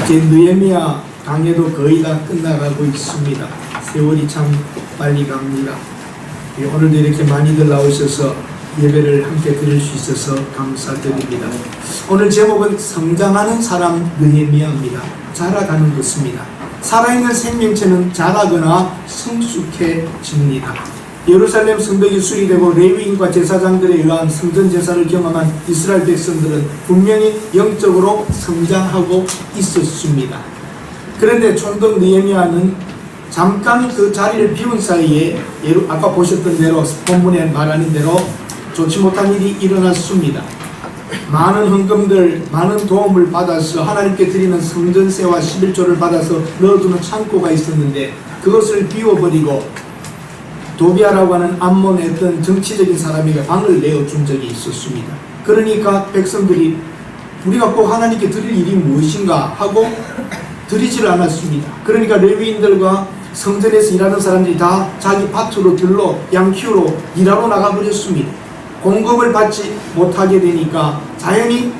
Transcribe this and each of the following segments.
이제 느헤미야 강해도 거의 다 끝나가고 있습니다. 세월이 참 빨리 갑니다. 오늘도 이렇게 많이들 나오셔서 예배를 함께 드릴 수 있어서 감사드립니다. 오늘 제목은 성장하는 사람 느헤미야입니다. 자라가는 것입니다. 살아있는 생명체는 자라거나 성숙해집니다. 예루살렘 성벽이 수리되고 레위인과 제사장들에 의한 성전 제사를 경험한 이스라엘 백성들은 분명히 영적으로 성장하고 있었습니다. 그런데 총독 느헤미야는 잠깐 그 자리를 비운 사이에 아까 보셨던 대로 본문에 말하는 대로 좋지 못한 일이 일어났습니다. 많은 헌금들, 많은 도움을 받아서 하나님께 드리는 성전세와 11조를 받아서 넣어두는 창고가 있었는데 그것을 비워버리고 도비아라고 하는 암몬의 어떤 정치적인 사람에게 방을 내어준 적이 있었습니다. 그러니까 백성들이 우리가 꼭 하나님께 드릴 일이 무엇인가 하고 드리지를 않았습니다. 그러니까 레위인들과 성전에서 일하는 사람들이 다 자기 밭으로 들러 양 키우러 일하러 나가버렸습니다. 공급을 받지 못하게 되니까 자연히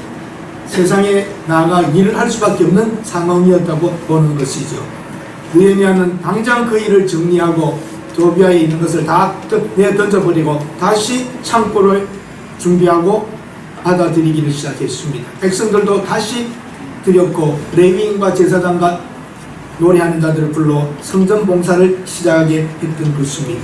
세상에 나가 일을 할 수밖에 없는 상황이었다고 보는 것이죠. 느헤미야는 당장 그 일을 정리하고 도비아에 있는 것을 다 내던져버리고 다시 창고를 준비하고 받아들이기를 시작했습니다. 백성들도 다시 드렸고 레위인과 제사장과 노래하는 자들을 불러 성전 봉사를 시작하게 했던 것입니다.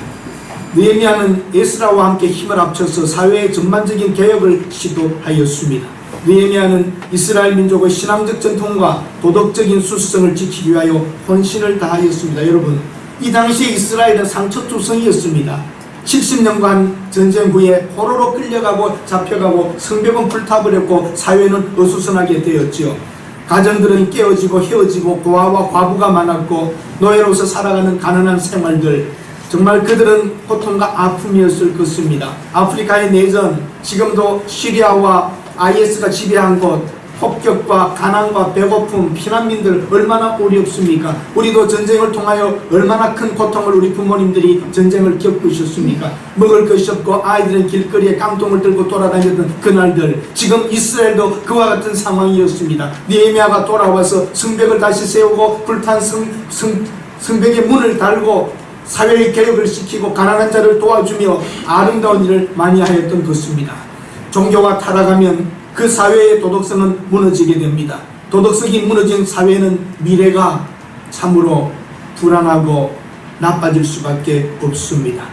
느헤미야는 에스라와 함께 힘을 합쳐서 사회의 전반적인 개혁을 시도하였습니다. 느헤미야는 이스라엘 민족의 신앙적 전통과 도덕적인 수성을 지키기 위하여 헌신을 다하였습니다. 여러분, 이 당시 이스라엘은 상처투성이었습니다. 70년간 전쟁 후에 포로로 끌려가고 잡혀가고 성벽은 불타버렸고 사회는 어수선하게 되었지요. 가정들은 깨어지고 헤어지고 고아와 과부가 많았고 노예로서 살아가는 가난한 생활들, 정말 그들은 고통과 아픔이었을 것입니다. 아프리카의 내전, 지금도 시리아와 IS가 지배한 곳, 폭격과 가난과 배고픔, 피난민들 얼마나 어렵습니까? 우리도 전쟁을 통하여 얼마나 큰 고통을 우리 부모님들이 전쟁을 겪으셨습니까? 먹을 것이 없고 아이들은 길거리에 깡통을 들고 돌아다녔던 그날들, 지금 이스라엘도 그와 같은 상황이었습니다. 느헤미야가 돌아와서 성벽을 다시 세우고 불탄 성벽의 문을 달고 사회의 개혁을 시키고 가난한 자를 도와주며 아름다운 일을 많이 하였던 것입니다. 종교가 타락하면 그 사회의 도덕성은 무너지게 됩니다. 도덕성이 무너진 사회는 미래가 참으로 불안하고 나빠질 수밖에 없습니다.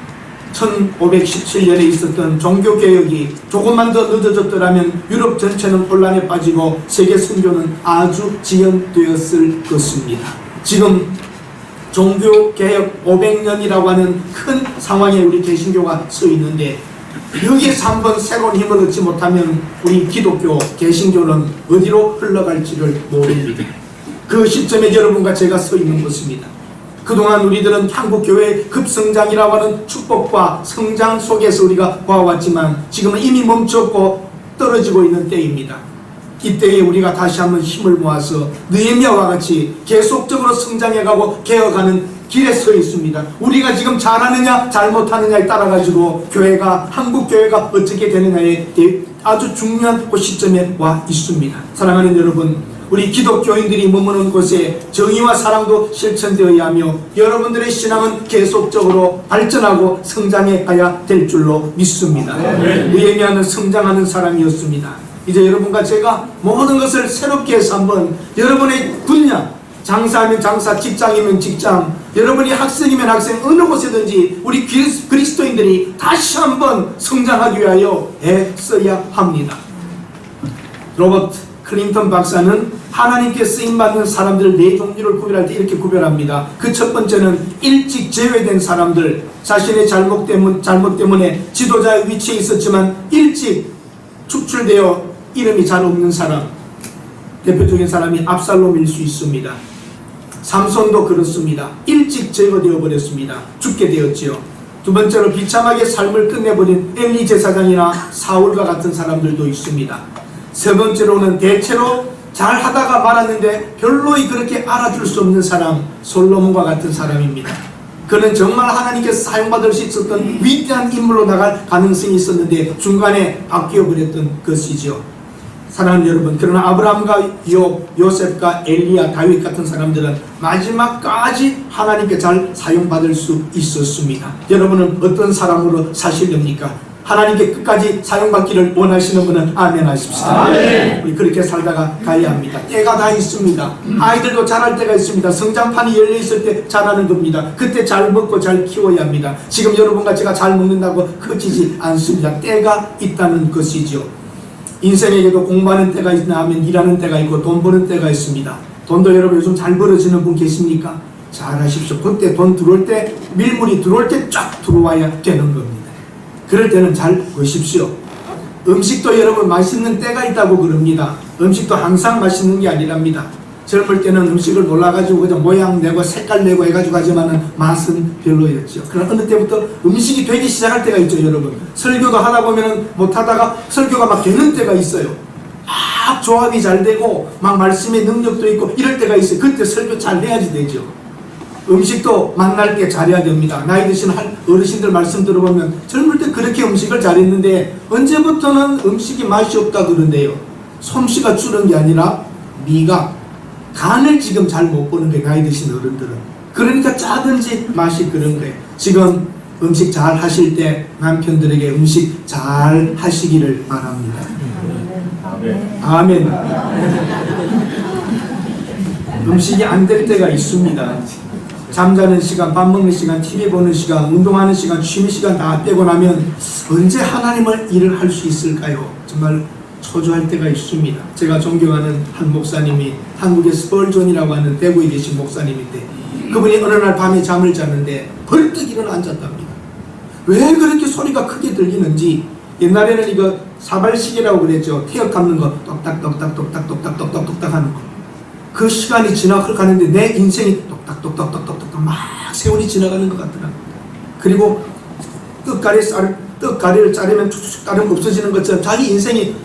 1517년에 있었던 종교개혁이 조금만 더 늦어졌더라면 유럽 전체는 혼란에 빠지고 세계 선교는 아주 지연되었을 것입니다. 지금 종교개혁 500년이라고 하는 큰 상황에 우리 개신교가 서 있는데 여기에서 한번 새로운 힘을 얻지 못하면 우리 기독교, 개신교는 어디로 흘러갈지를 모릅니다. 그 시점에 여러분과 제가 서 있는 것입니다. 그동안 우리들은 한국교회의 급성장이라고 하는 축복과 성장 속에서 우리가 봐왔지만 지금은 이미 멈췄고 떨어지고 있는 때입니다. 이때에 우리가 다시 한번 힘을 모아서 느헤미야와 같이 계속적으로 성장해가고 개혁하는 길에 서 있습니다. 우리가 지금 잘하느냐 잘못하느냐에 따라 가지고 교회가, 한국 교회가 어떻게 되느냐에 아주 중요한 그 시점에 와 있습니다. 사랑하는 여러분, 우리 기독교인들이 머무는 곳에 정의와 사랑도 실천되어야 하며 여러분들의 신앙은 계속적으로 발전하고 성장해 가야 될 줄로 믿습니다. 느헤미야는 성장하는 사람이었습니다. 이제 여러분과 제가 모든 것을 새롭게 해서 한번 여러분의 분야, 장사하면 장사, 직장이면 직장, 여러분이 학생이면 학생, 어느 곳에든지 우리 그리스도인들이 다시 한번 성장하기 위하여 애써야 합니다. 로버트 클린턴 박사는 하나님께 쓰임받는 사람들 네 종류를 구별할 때 이렇게 구별합니다. 그 첫 번째는 일찍 제외된 사람들, 자신의 잘못 때문에 지도자의 위치에 있었지만 일찍 축출되어 이름이 잘 없는 사람, 대표적인 사람이 압살롬일 수 있습니다. 삼손도 그렇습니다. 일찍 제거되어 버렸습니다. 죽게 되었지요. 두 번째로 비참하게 삶을 끝내버린 엘리 제사장이나 사울과 같은 사람들도 있습니다. 세 번째로는 대체로 잘 하다가 말았는데 별로 그렇게 알아줄 수 없는 사람, 솔로몬과 같은 사람입니다. 그는 정말 하나님께서 사용받을 수 있었던 위대한 인물로 나갈 가능성이 있었는데 중간에 바뀌어 버렸던 것이죠. 사랑하는 여러분, 그러나 아브라함과 요셉과 엘리야, 다윗 같은 사람들은 마지막까지 하나님께 잘 사용받을 수 있었습니다. 여러분은 어떤 사람으로 사시렵니까? 하나님께 끝까지 사용받기를 원하시는 분은 아멘 하십시다. 아멘. 우리 그렇게 살다가 가야 합니다. 때가 다 있습니다. 아이들도 자랄 때가 있습니다. 성장판이 열려 있을 때 자라는 겁니다. 그때 잘 먹고 잘 키워야 합니다. 지금 여러분과 제가 잘 먹는다고 커지지 않습니다. 때가 있다는 것이죠. 인생에게도 공부하는 때가 있나 하면 일하는 때가 있고 돈 버는 때가 있습니다. 돈도 여러분 요즘 잘 벌어지는 분 계십니까? 잘 하십시오. 그때 돈 들어올 때, 밀물이 들어올 때 쫙 들어와야 되는 겁니다. 그럴 때는 잘 보십시오. 음식도 여러분 맛있는 때가 있다고 그럽니다. 음식도 항상 맛있는 게 아니랍니다. 젊을 때는 음식을 몰라가지고 그냥 모양 내고 색깔 내고 해가지고 하지만은 맛은 별로였죠. 그러나 어느 때부터 음식이 되기 시작할 때가 있죠, 여러분. 설교도 하다 보면은 못하다가 설교가 막 되는 때가 있어요. 막 조합이 잘 되고 막 말씀의 능력도 있고 이럴 때가 있어요. 그때 설교 잘 해야지 되죠. 음식도 만날 때 잘해야 됩니다. 나이 드신 어르신들 말씀 들어보면 젊을 때 그렇게 음식을 잘했는데 언제부터는 음식이 맛이 없다 그러네요. 솜씨가 줄은 게 아니라 미각, 간을 지금 잘 못 보는 거예요. 나이 드신 어른들은. 그러니까 짜든지 맛이 그런 거예요. 지금 음식 잘 하실 때 남편들에게 음식 잘 하시기를 바랍니다. 아멘. 음식이 안 될 때가 있습니다. 잠자는 시간, 밥 먹는 시간, TV 보는 시간, 운동하는 시간, 취미 시간 다 빼고 나면 언제 하나님을 일을 할 수 있을까요? 정말 초조할 때가 있습니다. 제가 존경하는 한 목사님이 한국의 스펄존이라고 하는 대구에 계신 목사님인데 그분이 어느 날 밤에 잠을 잤는데 벌떡 일어나 앉았답니다. 왜 그렇게 소리가 크게 들리는지 옛날에는 이거 사발시계라고 그랬죠. 태엽 감는 거 똑딱똑딱 똑딱똑딱 똑딱똑딱 하는 거. 그 시간이 지나가는데 내 인생이 똑딱똑딱똑딱똑딱 막 세월이 지나가는 것 같더라. 그리고 떡가리를 자르면 쭉쭉 자르면 없어지는 것처럼 자기 인생이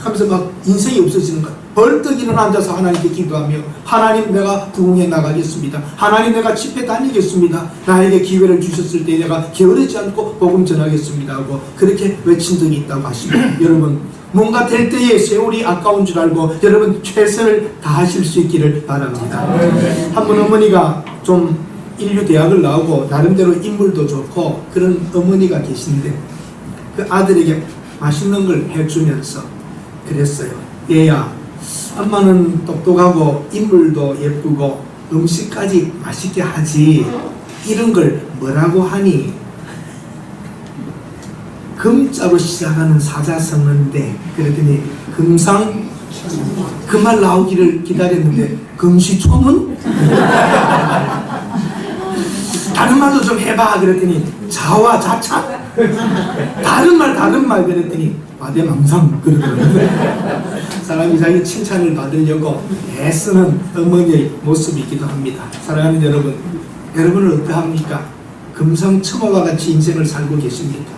하면서 막 인생이 없어지는 것. 벌떡 일어나 앉아서 하나님께 기도하며 하나님 내가 부흥해 나가겠습니다. 하나님 내가 집회 다니겠습니다. 나에게 기회를 주셨을 때 내가 게으르지 않고 복음 전하겠습니다 하고 그렇게 외친 적이 있다고 하십니다. 여러분 뭔가 될 때에 세월이 아까운 줄 알고 여러분 최선을 다하실 수 있기를 바랍니다. 한 분 어머니가 좀 인류 대학을 나오고 나름대로 인물도 좋고 그런 어머니가 계신데 그 아들에게 맛있는 걸 해주면서 그랬어요. 얘야, 엄마는 똑똑하고 인물도 예쁘고 음식까지 맛있게 하지 이런 걸 뭐라고 하니? 금자로 시작하는 사자성어인데 그랬더니 금상 그 말 나오기를 기다렸는데 금시초문? 다른 말도 좀 해봐 그랬더니 자화자찬? 다른 말 그랬더니 과대망상 그러더라고요. 사람이 자기 칭찬을 받으려고 애쓰는 어머니의 모습이기도 합니다. 사랑하는 여러분, 여러분은 어떠합니까? 금성첨화와 같이 인생을 살고 계십니까?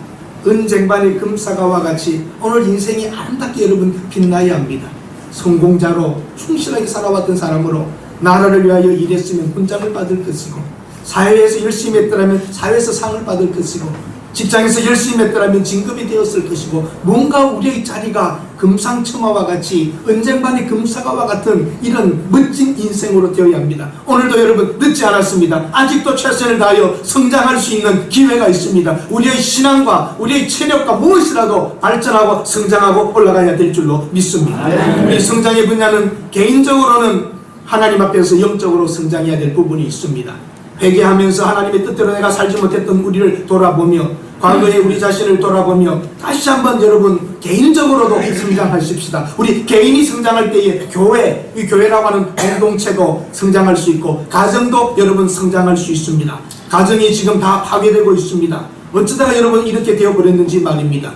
은쟁반의 금사과와 같이 오늘 인생이 아름답게 여러분 빛나야 합니다. 성공자로 충실하게 살아왔던 사람으로 나라를 위하여 일했으면 훈장을 받을 것이고 사회에서 열심히 했더라면 사회에서 상을 받을 것이고 직장에서 열심히 했더라면 진급이 되었을 것이고 뭔가 우리의 자리가 금상첨화와 같이 은쟁반의 금사과와 같은 이런 멋진 인생으로 되어야 합니다. 오늘도 여러분 늦지 않았습니다. 아직도 최선을 다하여 성장할 수 있는 기회가 있습니다. 우리의 신앙과 우리의 체력과 무엇이라도 발전하고 성장하고 올라가야 될 줄로 믿습니다. 우리 성장의 분야는 개인적으로는 하나님 앞에서 영적으로 성장해야 될 부분이 있습니다. 회개하면서 하나님의 뜻대로 내가 살지 못했던 우리를 돌아보며 과거에 우리 자신을 돌아보며 다시 한번 여러분 개인적으로도 성장하십시다. 우리 개인이 성장할 때에 교회, 이 교회라고 하는 공동체도 성장할 수 있고 가정도 여러분 성장할 수 있습니다. 가정이 지금 다 파괴되고 있습니다. 어쩌다가 여러분 이렇게 되어버렸는지 말입니다.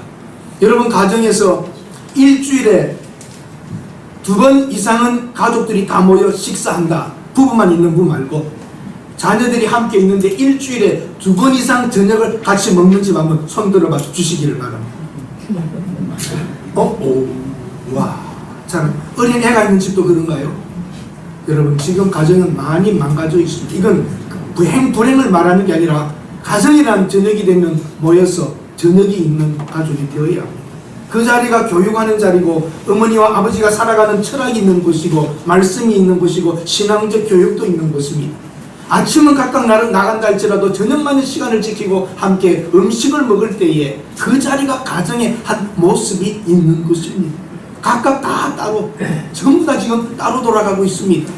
여러분 가정에서 일주일에 2번 이상은 가족들이 다 모여 식사한다. 부부만 있는 부 말고 자녀들이 함께 있는데 일주일에 2번 이상 저녁을 같이 먹는 집 한번 손 들어봐 주시기를 바랍니다. 와, 참 어린애가 있는 집도 그런가요? 여러분 지금 가정은 많이 망가져 있습니다. 이건 불행을 말하는 게 아니라 가정이란 저녁이 되면 모여서 저녁이 있는 가족이 되어야 합니다. 그 자리가 교육하는 자리고 어머니와 아버지가 살아가는 철학이 있는 곳이고 말씀이 있는 곳이고 신앙적 교육도 있는 곳입니다. 아침은 각각 나간다 할지라도 저녁만의 시간을 지키고 함께 음식을 먹을 때에 그 자리가 가정의 한 모습이 있는 것입니다. 각각 다 따로, 전부 다 지금 따로 돌아가고 있습니다.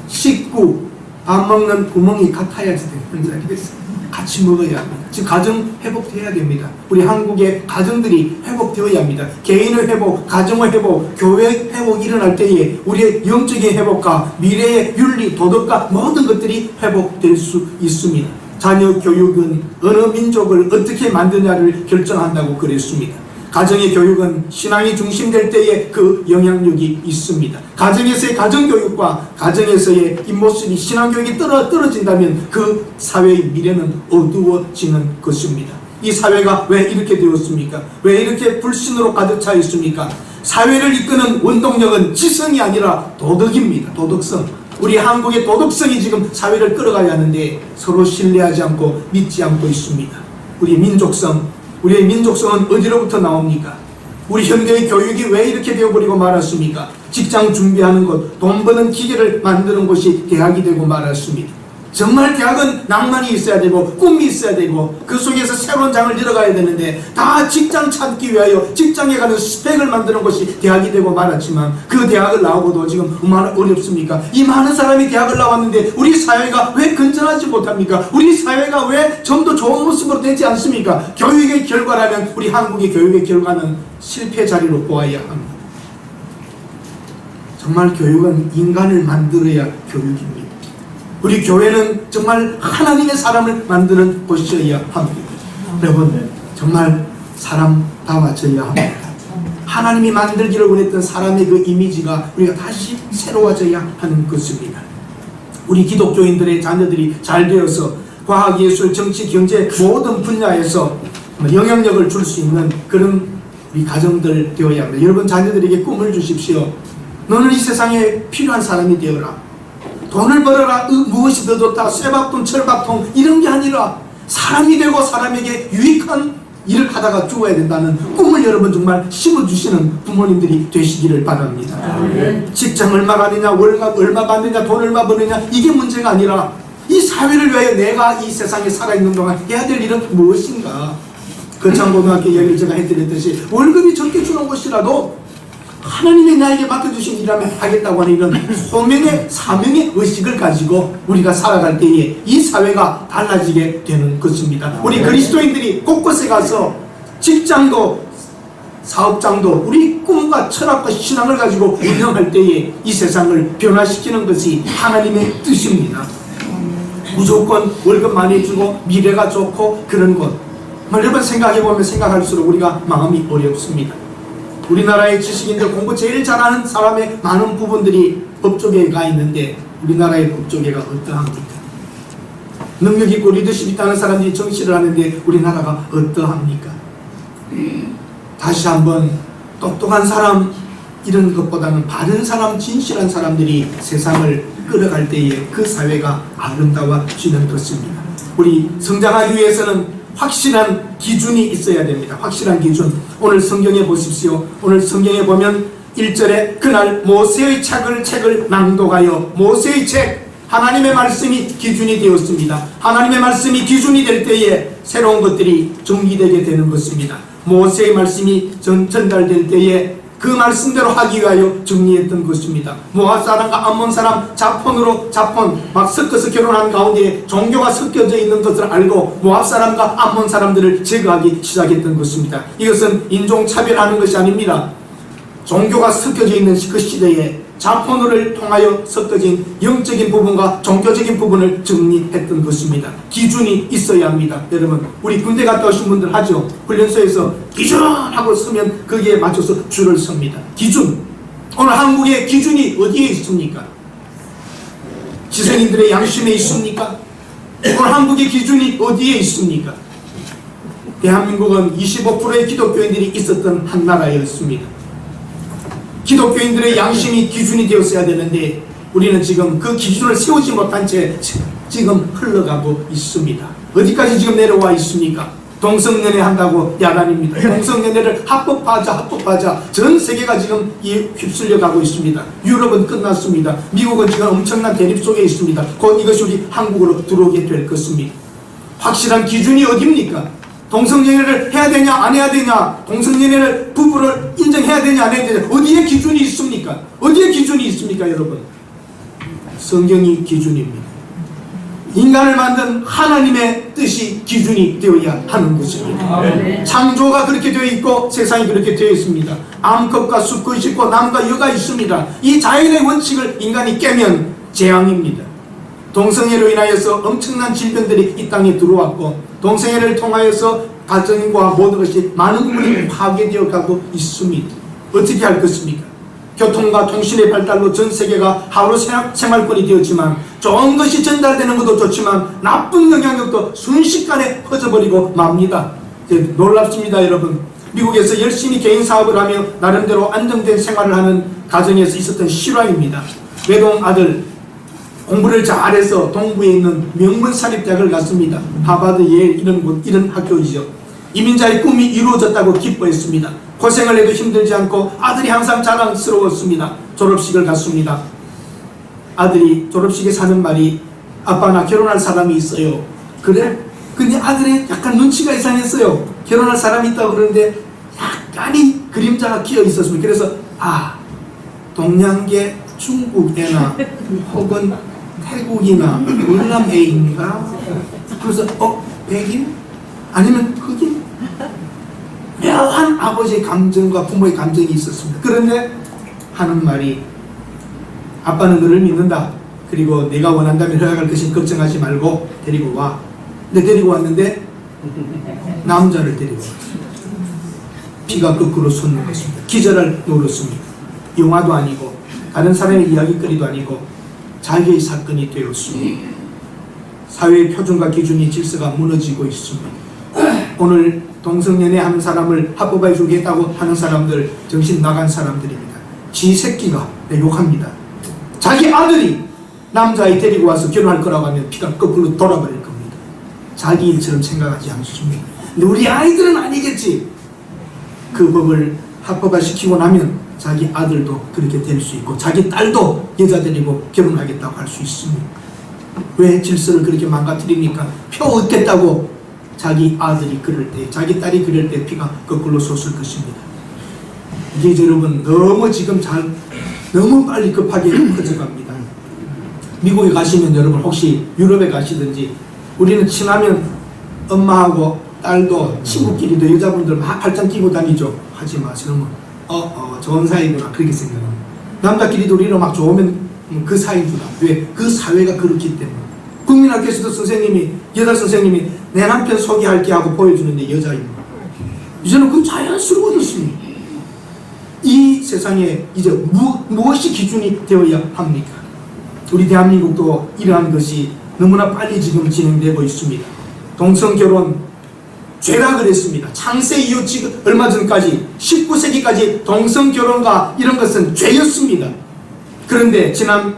식구, 밥 먹는 구멍이 같아야지 되는 자리겠어요. 같이 먹어야 합니다. 지금 가정 회복되어야 됩니다. 우리 한국의 가정들이 회복되어야 합니다. 개인의 회복, 가정의 회복, 교회 회복이 일어날 때에 우리의 영적인 회복과 미래의 윤리, 도덕과 모든 것들이 회복될 수 있습니다. 자녀 교육은 어느 민족을 어떻게 만드냐를 결정한다고 그랬습니다. 가정의 교육은 신앙이 중심될 때에 그 영향력이 있습니다. 가정에서의 가정교육과 가정에서의 잇모습이 신앙교육이 떨어진다면 그 사회의 미래는 어두워지는 것입니다. 이 사회가 왜 이렇게 되었습니까? 왜 이렇게 불신으로 가득 차 있습니까? 사회를 이끄는 원동력은 지성이 아니라 도덕입니다. 도덕성. 우리 한국의 도덕성이 지금 사회를 끌어가야 하는데 서로 신뢰하지 않고 믿지 않고 있습니다. 우리의 민족성은 어디로부터 나옵니까? 우리 현대의 교육이 왜 이렇게 되어버리고 말았습니까? 직장 준비하는 곳, 돈 버는 기계를 만드는 곳이 대학이 되고 말았습니다. 정말 대학은 낭만이 있어야 되고 꿈이 있어야 되고 그 속에서 새로운 장을 열어가야 되는데 다 직장 찾기 위하여 직장에 가는 스펙을 만드는 것이 대학이 되고 말았지만 그 대학을 나오고도 지금 얼마나 어렵습니까? 이 많은 사람이 대학을 나왔는데 우리 사회가 왜 건전하지 못합니까? 우리 사회가 왜 좀 더 좋은 모습으로 되지 않습니까? 교육의 결과라면 우리 한국의 교육의 결과는 실패 자리로 보아야 합니다. 정말 교육은 인간을 만들어야 교육입니다. 우리 교회는 정말 하나님의 사람을 만드는 곳이어야 합니다. 여러분, 정말 사람다워져야 합니다. 하나님이 만들기를 원했던 사람의 그 이미지가 우리가 다시 새로워져야 하는 것입니다. 우리 기독교인들의 자녀들이 잘 되어서 과학, 예술, 정치, 경제 모든 분야에서 영향력을 줄 수 있는 그런 우리 가정들 되어야 합니다. 여러분 자녀들에게 꿈을 주십시오. 너는 이 세상에 필요한 사람이 되어라. 돈을 벌어라, 무엇이 더 좋다, 쇠밥통, 철밥통 이런 게 아니라 사람이 되고 사람에게 유익한 일을 하다가 죽어야 된다는 꿈을 여러분 정말 심어주시는 부모님들이 되시기를 바랍니다. 직장 얼마 가느냐, 월급 얼마 받느냐, 돈 얼마 버느냐 이게 문제가 아니라 이 사회를 위하여 내가 이 세상에 살아있는 동안 해야 될 일은 무엇인가. 거창고등학교 이야기를 제가 해드렸듯이 월급이 적게 주는 것이라도 하나님이 나에게 맡겨주신 일하면 하겠다고 하는 이런 소명의 사명의 의식을 가지고 우리가 살아갈 때에 이 사회가 달라지게 되는 것입니다. 우리 그리스도인들이 곳곳에 가서 직장도 사업장도 우리 꿈과 철학과 신앙을 가지고 운영할 때에 이 세상을 변화시키는 것이 하나님의 뜻입니다. 무조건 월급 많이 주고 미래가 좋고 그런 것 여러분 생각해보면 생각할수록 우리가 마음이 어렵습니다. 우리나라의 지식인들 공부 제일 잘하는 사람의 많은 부분들이 법조계에 가 있는데 우리나라의 법조계가 어떠합니까? 능력 있고 리더십 있다는 사람들이 정치를 하는데 우리나라가 어떠합니까? 다시 한번 똑똑한 사람 이런 것보다는 바른 사람, 진실한 사람들이 세상을 끌어갈 때에 그 사회가 아름다워지는 것입니다. 우리 성장하기 위해서는 확실한 기준이 있어야 됩니다. 확실한 기준. 오늘 성경에 보십시오. 오늘 성경에 보면 1절에 그날 모세의 책을 낭독하여 모세의 책 하나님의 말씀이 기준이 되었습니다. 하나님의 말씀이 기준이 될 때에 새로운 것들이 정리되게 되는 것입니다. 모세의 말씀이 전달될 때에 그 말씀대로 하기 위하여 정리했던 것입니다. 모압 사람과 암몬 사람 자폰 막 섞어서 결혼한 가운데 종교가 섞여져 있는 것을 알고 모압 사람과 암몬 사람들을 제거하기 시작했던 것입니다. 이것은 인종차별하는 것이 아닙니다. 종교가 섞여져 있는 그 시대에 자폰을 통하여 섞어진 영적인 부분과 종교적인 부분을 정리했던 것입니다. 기준이 있어야 합니다. 여러분 우리 군대 갔다 오신 분들 하죠. 훈련소에서 기준 하고 서면 거기에 맞춰서 줄을 섭니다. 기준. 오늘 한국의 기준이 어디에 있습니까? 지성인들의 양심에 있습니까? 오늘 한국의 기준이 어디에 있습니까? 대한민국은 25%의 기독교인들이 있었던 한 나라였습니다. 기독교인들의 양심이 기준이 되었어야 되는데 우리는 지금 그 기준을 세우지 못한 채 지금 흘러가고 있습니다. 어디까지 지금 내려와 있습니까? 동성연애 한다고 야단입니다. 동성연애를 합법화하자. 전 세계가 지금 휩쓸려 가고 있습니다. 유럽은 끝났습니다. 미국은 지금 엄청난 대립 속에 있습니다. 곧 이것이 우리 한국으로 들어오게 될 것입니다. 확실한 기준이 어디입니까? 동성연애를 해야 되냐 안 해야 되냐, 동성연애를 부부를 인정해야 되냐 안 해야 되냐, 어디에 기준이 있습니까? 어디에 기준이 있습니까 여러분? 성경이 기준입니다. 인간을 만든 하나님의 뜻이 기준이 되어야 하는 것입니다. 창조가 그렇게 되어 있고 세상이 그렇게 되어 있습니다. 암컷과 수컷이 있고 남과 여가 있습니다. 이 자연의 원칙을 인간이 깨면 재앙입니다. 동성애로 인하여서 엄청난 질병들이 이 땅에 들어왔고, 동성애를 통하여서 가정과 모든 것이 많은 부분이 파괴되어 가고 있습니다. 어떻게 할 것입니까? 교통과 통신의 발달로 전 세계가 하루 생활권이 되었지만, 좋은 것이 전달되는 것도 좋지만 나쁜 영향력도 순식간에 퍼져버리고 맙니다. 놀랍습니다 여러분. 미국에서 열심히 개인 사업을 하며 나름대로 안정된 생활을 하는 가정에서 있었던 실화입니다. 외동 아들 공부를 잘해서 동부에 있는 명문 사립대학을 갔습니다. 하버드, 예일 이런 학교이죠. 이민자의 꿈이 이루어졌다고 기뻐했습니다. 고생을 해도 힘들지 않고 아들이 항상 자랑스러웠습니다. 졸업식을 갔습니다. 아들이 졸업식에 하는 말이, 아빠 나 결혼할 사람이 있어요. 그래? 근데 아들이 약간 눈치가 이상했어요. 결혼할 사람이 있다고 그러는데 약간의 그림자가 끼어 있었습니다. 그래서 동양계 중국애나 혹은 태국이나 월남애인가? 그래서 백인? 아니면 흑인? 묘한 아버지의 감정과 부모의 감정이 있었습니다. 그런데 하는 말이, 아빠는 너를 믿는다. 그리고 내가 원한다면 허락할 것이 걱정하지 말고 데리고 와. 근데 데리고 왔는데 남자를 데리고 왔습니다. 피가 거꾸로 솟는 것입니다. 기절을 누렸습니다. 영화도 아니고 다른 사람의 이야기거리도 아니고 자기의 사건이 되었습니다. 사회의 표준과 기준이 질서가 무너지고 있습니다. 오늘 동성연애 하는 사람을 합법화해 주겠다고 하는 사람들 정신 나간 사람들입니다. 지 새끼가 욕합니다. 자기 아들이 남자아이 데리고 와서 결혼할 거라고 하면 피가 거꾸로 돌아버릴 겁니다. 자기 일처럼 생각하지 않습니다. 근데 우리 아이들은 아니겠지. 그 법을 합법화시키고 나면 자기 아들도 그렇게 될 수 있고 자기 딸도 여자 데리고 결혼하겠다고 할 수 있습니다. 왜 질서를 그렇게 망가뜨립니까? 표 얻겠다고 자기 아들이 그럴 때, 자기 딸이 그럴 때 피가 거꾸로 솟을 것입니다. 이게 여러분 너무 빨리 급하게 커져갑니다. 미국에 가시면 여러분 혹시 유럽에 가시든지, 우리는 친하면 엄마하고 딸도 친구끼리도 여자분들 막 팔짱 끼고 다니죠. 하지 마세요. 좋은 사이구나 그렇게 생각합니다. 남자끼리도 우리는 막 좋으면 그 사이구나. 왜? 그 사회가 그렇기 때문에. 국민학교에서도 선생님이, 여자 선생님이 내 남편 소개할게 하고 보여주는데 여자입니다. 이제는 그 자연스러워졌습니다. 이 세상에 이제 무엇이 기준이 되어야 합니까? 우리 대한민국도 이러한 것이 너무나 빨리 지금 진행되고 있습니다. 동성결혼 죄라 그랬습니다. 창세 이후 지금 얼마 전까지 19세기까지 동성결혼과 이런 것은 죄였습니다. 그런데 지난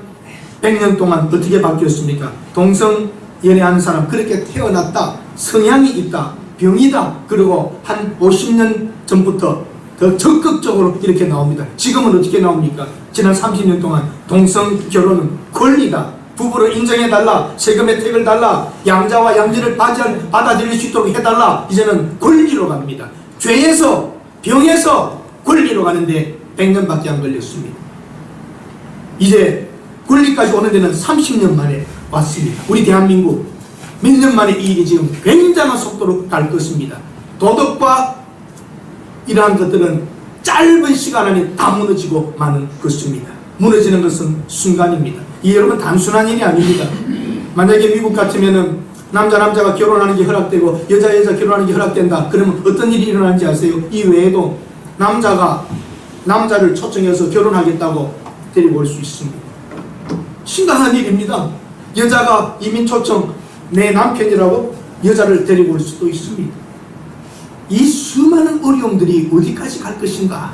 100년 동안 어떻게 바뀌었습니까? 동성연애하는 사람, 그렇게 태어났다, 성향이 있다, 병이다, 그리고 한 50년 전부터 더 적극적으로 이렇게 나옵니다. 지금은 어떻게 나옵니까? 지난 30년 동안 동성결혼은 권리다, 부부를 인정해달라, 세금 혜택을 달라, 양자와 양지를 받아들일 수 있도록 해달라. 이제는 권리로 갑니다. 죄에서, 병에서 권리로 가는데 100년밖에 안 걸렸습니다. 이제 권리까지 오는 데는 30년 만에 왔습니다. 우리 대한민국 몇 년 만에 이 일이 지금 굉장한 속도로 갈 것입니다. 도덕과 이러한 것들은 짧은 시간 안에 다 무너지고 마는 것입니다. 무너지는 것은 순간입니다. 이 여러분 단순한 일이 아닙니다. 만약에 미국 같으면은 남자가 결혼하는 게 허락되고 여자 결혼하는 게 허락된다. 그러면 어떤 일이 일어나는지 아세요? 이 외에도 남자가 남자를 초청해서 결혼하겠다고 데리고 올 수 있습니다. 심각한 일입니다. 여자가 이민 초청, 내 남편이라고 여자를 데리고 올 수도 있습니다. 이 수많은 어려움들이 어디까지 갈 것인가?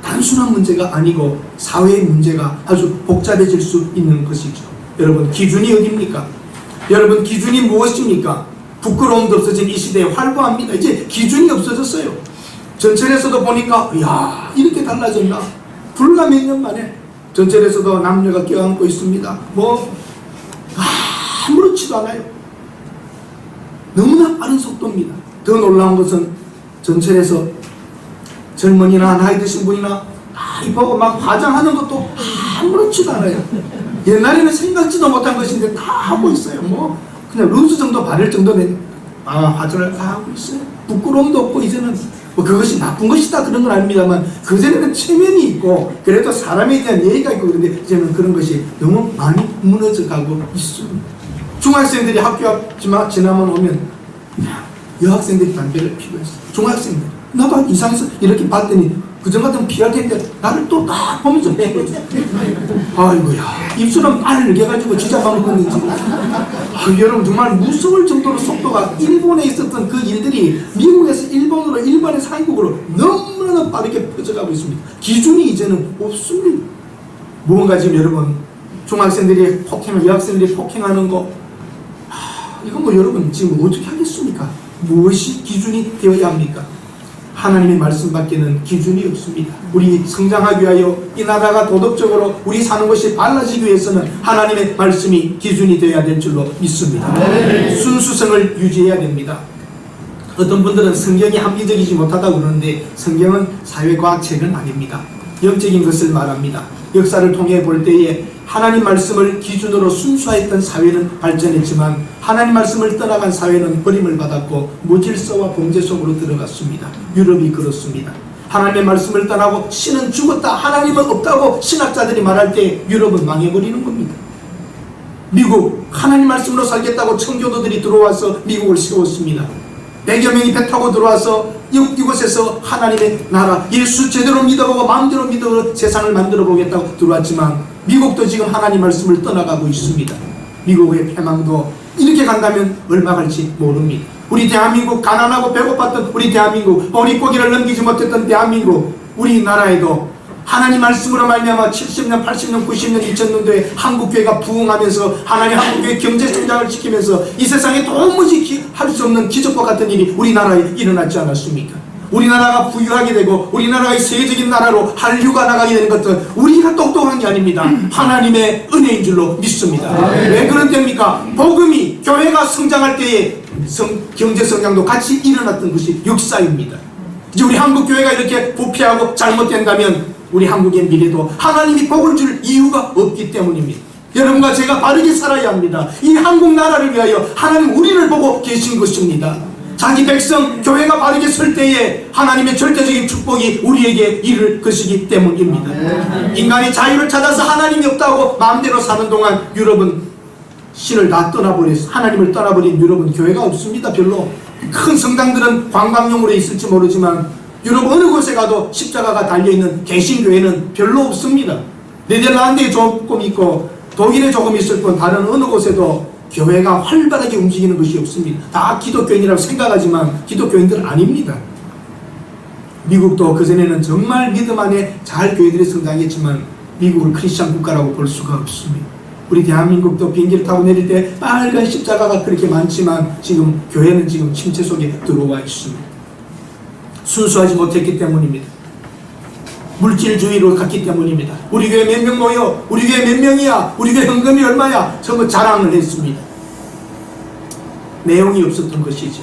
단순한 문제가 아니고 사회의 문제가 아주 복잡해질 수 있는 것이죠. 여러분 기준이 어디입니까? 여러분 기준이 무엇입니까? 부끄러움도 없어진 이 시대에 활보합니다. 이제 기준이 없어졌어요. 전철에서도 보니까 이야 이렇게 달라졌나. 불과 몇 년 만에 전철에서도 남녀가 껴안고 있습니다. 뭐 아무렇지도 않아요. 너무나 빠른 속도입니다. 더 놀라운 것은 전철에서 젊은이나 나이 드신 분이나 보고 막 화장하는 것도 아무렇지도 않아요. 옛날에는 생각지도 못한 것인데 다 하고 있어요. 뭐 그냥 루즈 정도 바를 정도는 화장을 다 하고 있어요. 부끄러움도 없고 이제는 뭐 그것이 나쁜 것이다 그런 건 아닙니다만 그전에는 체면이 있고 그래도 사람에 대한 예의가 있고 그런데 이제는 그런 것이 너무 많이 무너져 가고 있습니다. 중학생들이 학교 앞 지나면 오면 여학생들이 담배를 피고 있어요. 중학생들 나도 이상해서 이렇게 봤더니 그전 같으면 피할 텐데 나를 또 딱 보면서 빼거든. 아이고야 입술은 빨개가지고 지자방을 걷는지. 여러분 정말 무서울 정도로 속도가 일본에 있었던 그 일들이 미국에서 일본으로 일본에서 한국으로 너무나 빠르게 퍼져가고 있습니다. 기준이 이제는 없습니다. 무언가 지금 여러분 중학생들이 폭행, 여학생들이 폭행하는 거 이건 뭐 여러분 지금 어떻게 하겠습니까? 무엇이 기준이 되어야 합니까? 하나님의 말씀밖에는 기준이 없습니다. 우리 성장하기 위하여 이 나라가 도덕적으로 우리 사는 것이 달라지기 위해서는 하나님의 말씀이 기준이 되어야 될 줄로 믿습니다. 네. 순수성을 유지해야 됩니다. 어떤 분들은 성경이 합리적이지 못하다고 그러는데 성경은 사회과학책은 아닙니다. 영적인 것을 말합니다. 역사를 통해 볼 때에 하나님 말씀을 기준으로 순수했던 사회는 발전했지만 하나님 말씀을 떠나간 사회는 버림을 받았고 무질서와 범죄 속으로 들어갔습니다. 유럽이 그렇습니다. 하나님의 말씀을 떠나고 신은 죽었다, 하나님은 없다고 신학자들이 말할 때 유럽은 망해버리는 겁니다. 미국 하나님 말씀으로 살겠다고 청교도들이 들어와서 미국을 세웠습니다. 100여 명이 배 타고 들어와서 이곳에서 하나님의 나라 예수 제대로 믿어보고 마음대로 믿어 세상을 만들어 보겠다고 들어왔지만 미국도 지금 하나님 말씀을 떠나가고 있습니다. 미국의 패망도 이렇게 간다면 얼마 갈지 모릅니다. 우리 대한민국 가난하고 배고팠던 우리 대한민국 보릿고기를 넘기지 못했던 대한민국 우리나라에도 하나님 말씀으로 말미암아 70년, 80년, 90년, 2000년도에 한국교회가 부흥하면서 하나님 한국교회 경제성장을 지키면서 이 세상에 도무지 할 수 없는 기적과 같은 일이 우리나라에 일어났지 않았습니까? 우리나라가 부유하게 되고 우리나라가 세계적인 나라로 한류가 나가게 되는 것은 우리가 똑똑한 게 아닙니다. 하나님의 은혜인 줄로 믿습니다. 왜 그런 때입니까? 복음이 교회가 성장할 때에 경제성장도 같이 일어났던 것이 역사입니다. 이제 우리 한국교회가 이렇게 부패하고 잘못된다면 우리 한국의 미래도 하나님이 복을 줄 이유가 없기 때문입니다. 여러분과 제가 바르게 살아야 합니다. 이 한국 나라를 위하여 하나님 우리를 보고 계신 것입니다. 자기 백성 교회가 바르게 설 때에 하나님의 절대적인 축복이 우리에게 이를 것이기 때문입니다. 인간이 자유를 찾아서 하나님이 없다고 마음대로 사는 동안 유럽은 신을 다 떠나버렸어요. 하나님을 떠나버린 유럽은 교회가 없습니다. 별로. 큰 성당들은 관광용으로 있을지 모르지만 유럽 어느 곳에 가도 십자가가 달려있는 개신교회는 별로 없습니다. 네덜란드에 조금 있고 독일에 조금 있을 뿐 다른 어느 곳에도 교회가 활발하게 움직이는 것이 없습니다. 다 기독교인이라고 생각하지만 기독교인들은 아닙니다. 미국도 그전에는 정말 믿음 안에 잘 교회들이 성장했지만 미국을 크리스찬 국가라고 볼 수가 없습니다. 우리 대한민국도 비행기를 타고 내릴 때 빨간 십자가가 그렇게 많지만 지금 교회는 지금 침체 속에 들어와 있습니다. 순수하지 못했기 때문입니다. 물질주의로 갔기 때문입니다. 우리 교회 몇 명 모여? 우리 교회 몇 명이야? 우리 교회 헌금이 얼마야? 전부 자랑을 했습니다. 내용이 없었던 것이죠.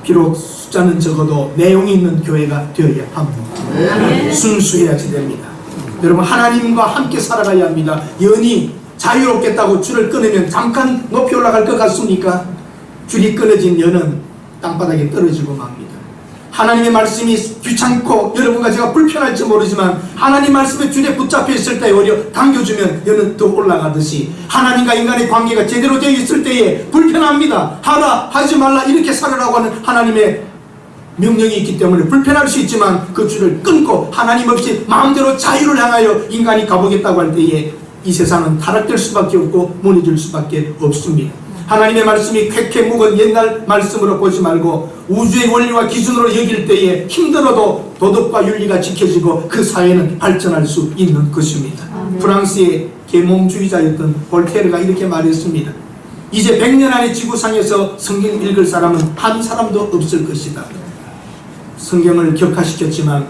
비록 숫자는 적어도 내용이 있는 교회가 되어야 합니다. 순수해야지 됩니다. 여러분 하나님과 함께 살아가야 합니다. 연이 자유롭겠다고 줄을 끊으면 잠깐 높이 올라갈 것 같습니까? 줄이 끊어진 연은 땅바닥에 떨어지고 맙니다. 하나님의 말씀이 귀찮고 여러분과 제가 불편할지 모르지만 하나님 말씀의 줄에 붙잡혀 있을 때 오히려 당겨주면 연은 더 올라가듯이 하나님과 인간의 관계가 제대로 되어 있을 때에 불편합니다. 하라 하지 말라 이렇게 살으라고 하는 하나님의 명령이 있기 때문에 불편할 수 있지만 그 줄을 끊고 하나님 없이 마음대로 자유를 향하여 인간이 가보겠다고 할 때에 이 세상은 타락될 수밖에 없고 무너질 수밖에 없습니다. 하나님의 말씀이 쾌쾌 묵은 옛날 말씀으로 보지 말고 우주의 원리와 기준으로 여길 때에 힘들어도 도덕과 윤리가 지켜지고 그 사회는 발전할 수 있는 것입니다. 프랑스의 계몽주의자였던 볼테르가 이렇게 말했습니다. 이제 100년 안에 지구상에서 성경 읽을 사람은 한 사람도 없을 것이다. 성경을 격화시켰지만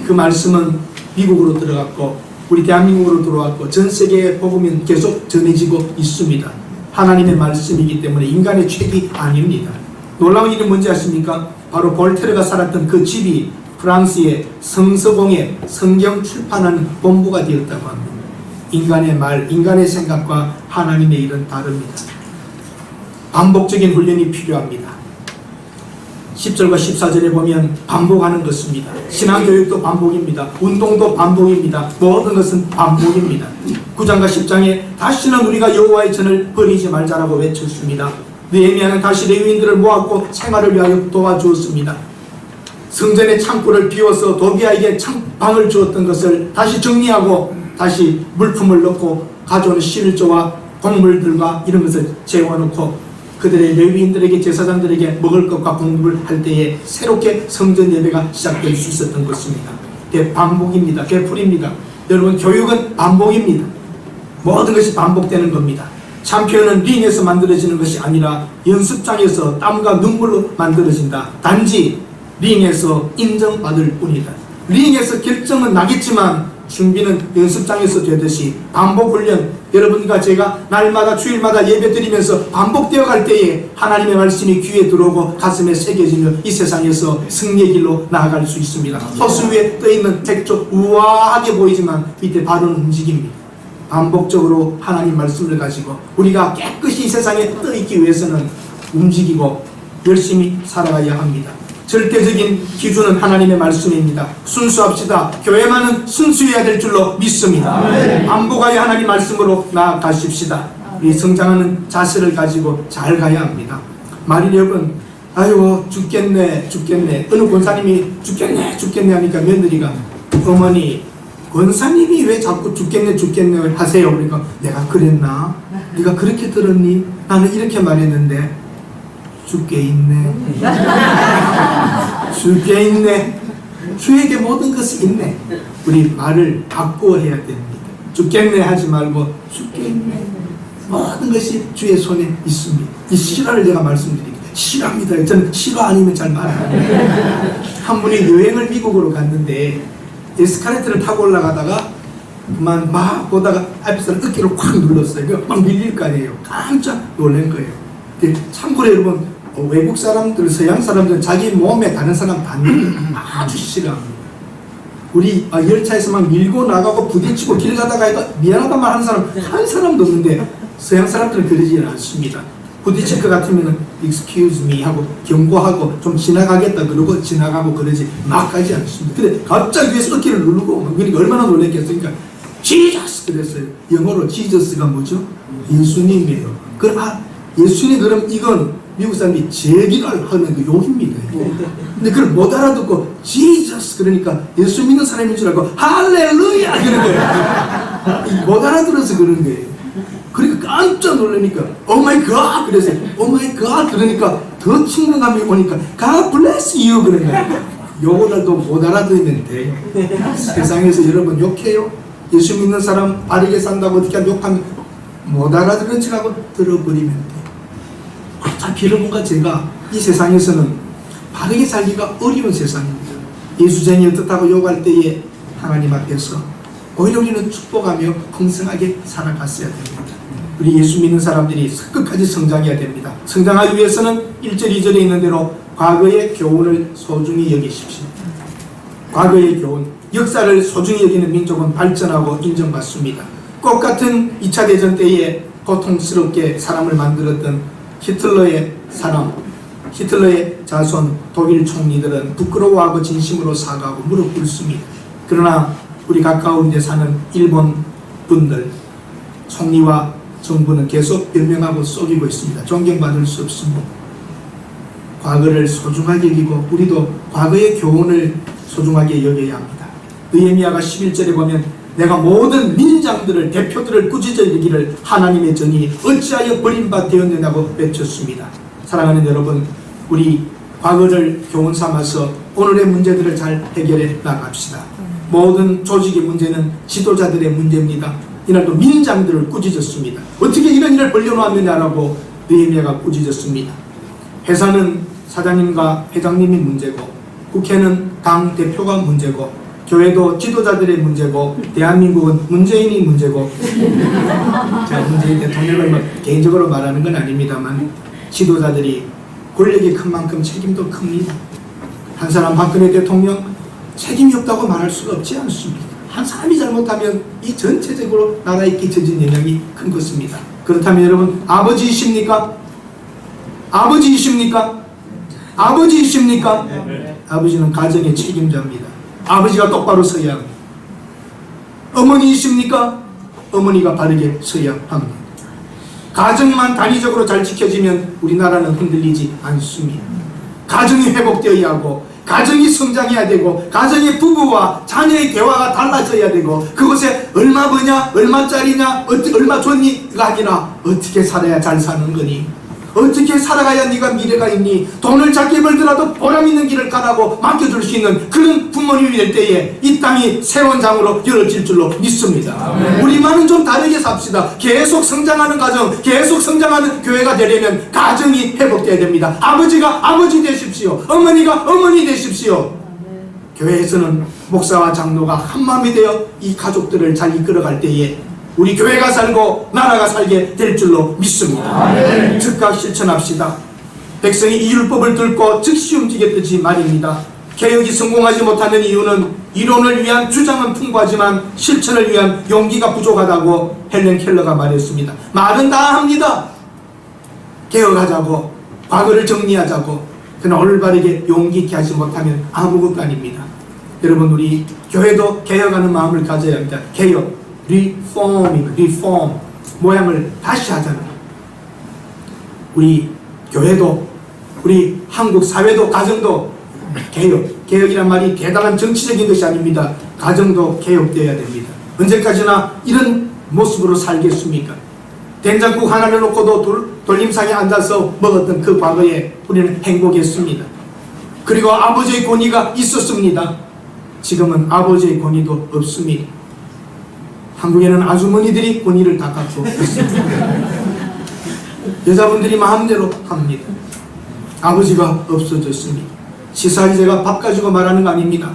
그 말씀은 미국으로 들어갔고 우리 대한민국으로 들어왔고 전 세계에 복음은 계속 전해지고 있습니다. 하나님의 말씀이기 때문에 인간의 책이 아닙니다. 놀라운 일이 뭔지 아십니까? 바로 볼테르가 살았던 그 집이 프랑스의 성서공회 성경 출판하는 본부가 되었다고 합니다. 인간의 말, 인간의 생각과 하나님의 일은 다릅니다. 반복적인 훈련이 필요합니다. 10절과 14절에 보면 반복하는 것입니다. 신앙교육도 반복입니다. 운동도 반복입니다. 모든 것은 반복입니다. 9장과 10장에 다시는 우리가 여호와의 전을 버리지 말자라고 외쳤습니다. 느헤미야는 다시 레위인들을 모았고 생활을 위하여 도와주었습니다. 성전의 창고를 비워서 도비아에게 방을 주었던 것을 다시 정리하고 다시 물품을 넣고 가져온 실조와 곡물들과 이런 것을 재워놓고 그들의 레위인들에게 제사장들에게 먹을 것과 공급을 할 때에 새롭게 성전 예배가 시작될 수 있었던 것입니다. 그게 반복입니다. 되풀이입니다. 여러분, 교육은 반복입니다. 모든 것이 반복되는 겁니다. 챔피언은 링에서 만들어지는 것이 아니라 연습장에서 땀과 눈물로 만들어진다. 단지 링에서 인정받을 뿐이다. 링에서 결정은 나겠지만 준비는 연습장에서 되듯이 반복 훈련, 여러분과 제가 날마다 주일마다 예배 드리면서 반복되어 갈 때에 하나님의 말씀이 귀에 들어오고 가슴에 새겨지며 이 세상에서 승리의 길로 나아갈 수 있습니다. 호수 위에 떠있는 백조 우아하게 보이지만 밑에 발은 움직입니다. 반복적으로 하나님 말씀을 가지고 우리가 깨끗이 이 세상에 떠있기 위해서는 움직이고 열심히 살아가야 합니다. 절대적인 기준은 하나님의 말씀입니다. 순수합시다. 교회만은 순수해야 될 줄로 믿습니다. 반복하여 하나님 말씀으로 나아가십시다. 우리 성장하는 자세를 가지고 잘 가야 합니다. 만일 아이고 죽겠네 어느 권사님이 죽겠네 하니까 며느리가 어머니 권사님이 왜 자꾸 죽겠네 하세요. 그러니까 내가 그랬나? 네가 그렇게 들었니? 나는 이렇게 말했는데 주께 있네. 주께 있네. 주에게 모든 것이 있네. 우리 말을 바꾸어 해야 됩니다. 죽겠네 하지 말고 주께 있네. 모든 것이 주의 손에 있습니다. 이 실화를 제가 말씀드립니다. 실화입니다. 저는 실화 아니면 잘 말합니다. 한 분이 여행을 미국으로 갔는데 에스카레이터를 타고 올라가다가 그만 막 보다가 앞에서 어깨로 콱 눌렀어요. 막 밀릴 거 아니에요. 깜짝 놀란 거예요. 참고로 여러분, 외국 사람들, 서양 사람들은 자기 몸에 다른 사람 닿는 아주 싫어합니다. 우리 열차에서 막 밀고 나가고 부딪히고 길 가다가 미안하다 말하는 사람 한 사람도 없는데 서양 사람들은 그러지 않습니다. 부딪힐 것 같으면 excuse me 하고 경고하고 좀 지나가겠다 그러고 지나가고 그러지 막 가지 않습니다. 근데 갑자기 위에서 어깨를 누르고 그러니까 얼마나 놀랐겠습니까? Jesus 그랬어요. 영어로 지저스가 뭐죠? 예수님이에요. 예수님 그럼 이건 미국 사람이 제기를 하는 그 용입니다. 근데 그걸 못 알아듣고 Jesus 그러니까 예수 믿는 사람인 줄 알고 할렐루야 그런 거예요. 못 알아들어서 그런 거예요. 그러니까 깜짝 놀라니까 Oh my God 그래서 Oh my God 그러니까 더 친근감이 오니까 God bless you 그런 거예요. 요거라도 못 알아들으면 돼요. 세상에서 여러분 욕해요. 예수 믿는 사람 바르게 산다고 어떻게 욕하면 못 알아들은 척하고 들어버리면 돼요. 어차피 여러분과 제가 이 세상에서는 바르게 살기가 어려운 세상입니다. 예수쟁이 어떻다고 욕할 때에 하나님 앞에서 오히려 우리는 축복하며 풍성하게 살아갔어야 됩니다. 우리 예수 믿는 사람들이 끝까지 성장해야 됩니다. 성장하기 위해서는 1절 2절에 있는 대로 과거의 교훈을 소중히 여기십시오. 과거의 교훈, 역사를 소중히 여기는 민족은 발전하고 인정받습니다. 똑같은 2차 대전 때에 고통스럽게 사람을 만들었던 히틀러의 자손 독일 총리들은 부끄러워하고 진심으로 사과하고 무릎 꿇습니다. 그러나 우리 가까운 데 사는 일본 분들, 총리와 정부는 계속 변명하고 속이고 있습니다. 존경받을 수 없습니다. 과거를 소중하게 여기고 우리도 과거의 교훈을 소중하게 여겨야 합니다. 느헤미야가 11절에 보면 내가 모든 민장들을 대표들을 꾸짖어 이르기를 하나님의 전이 어찌하여 버림바 되었느냐고 외쳤습니다. 사랑하는 여러분, 우리 과거를 교훈 삼아서 오늘의 문제들을 잘 해결해 나갑시다. 모든 조직의 문제는 지도자들의 문제입니다. 이날도 민장들을 꾸짖었습니다. 어떻게 이런 일을 벌려놓았느냐라고 느헤미야가 꾸짖었습니다. 회사는 사장님과 회장님이 문제고, 국회는 당 대표가 문제고, 교회도 지도자들의 문제고, 대한민국은 문재인이 문제고. 제가 문재인 대통령을 개인적으로 말하는 건 아닙니다만 지도자들이 권력이 큰 만큼 책임도 큽니다. 한 사람 박근혜 대통령 책임이 없다고 말할 수가 없지 않습니다. 한 사람이 잘못하면 이 전체적으로 나라에 끼쳐진 영향이 큰 것입니다. 그렇다면 여러분, 아버지이십니까? 아버지이십니까? 아버지이십니까? 아버지는 가정의 책임자입니다. 아버지가 똑바로 서야 합니다. 어머니이십니까? 어머니가 바르게 서야 합니다. 가정만 단위적으로 잘 지켜지면 우리나라는 흔들리지 않습니다. 가정이 회복되어야 하고, 가정이 성장해야 되고, 가정의 부부와 자녀의 대화가 달라져야 되고, 그곳에 얼마 버냐, 얼마짜리냐, 얼마 줬니가 아니라 어떻게 살아야 잘 사는 거니, 어떻게 살아가야 네가 미래가 있니, 돈을 작게 벌더라도 보람 있는 길을 가라고 맡겨줄 수 있는 그런 부모님이 될 때에 이 땅이 새로운 장으로 열어질 줄로 믿습니다. 아멘. 우리만은 좀 다르게 삽시다. 계속 성장하는 가정, 계속 성장하는 교회가 되려면 가정이 회복돼야 됩니다. 아버지가 아버지 되십시오. 어머니가 어머니 되십시오. 아멘. 교회에서는 목사와 장로가 한마음이 되어 이 가족들을 잘 이끌어갈 때에 우리 교회가 살고 나라가 살게 될 줄로 믿습니다. 네. 즉각 실천합시다. 백성이 이 율법을 듣고 즉시 움직였듯이 말입니다. 개혁이 성공하지 못하는 이유는 이론을 위한 주장은 풍부하지만 실천을 위한 용기가 부족하다고 헬렌 켈러가 말했습니다. 말은 다 합니다. 개혁하자고, 과거를 정리하자고. 그러나 올바르게 용기 있게 하지 못하면 아무것도 아닙니다. 여러분, 우리 교회도 개혁하는 마음을 가져야 합니다. 개혁. 리폼 모양을 다시 하잖아요. 우리 교회도, 우리 한국 사회도, 가정도 개혁이란 말이 대단한 정치적인 것이 아닙니다. 가정도 개혁되어야 됩니다. 언제까지나 이런 모습으로 살겠습니까? 된장국 하나를 놓고도 돌림상에 앉아서 먹었던 그 과거에 우리는 행복했습니다. 그리고 아버지의 권위가 있었습니다. 지금은 아버지의 권위도 없습니다. 한국에는 아주머니들이 권위를 다 갖고 있습니다. 여자분들이 마음대로 합니다. 아버지가 없어졌습니다. 시사히 제가 밥 가지고 말하는 거 아닙니다.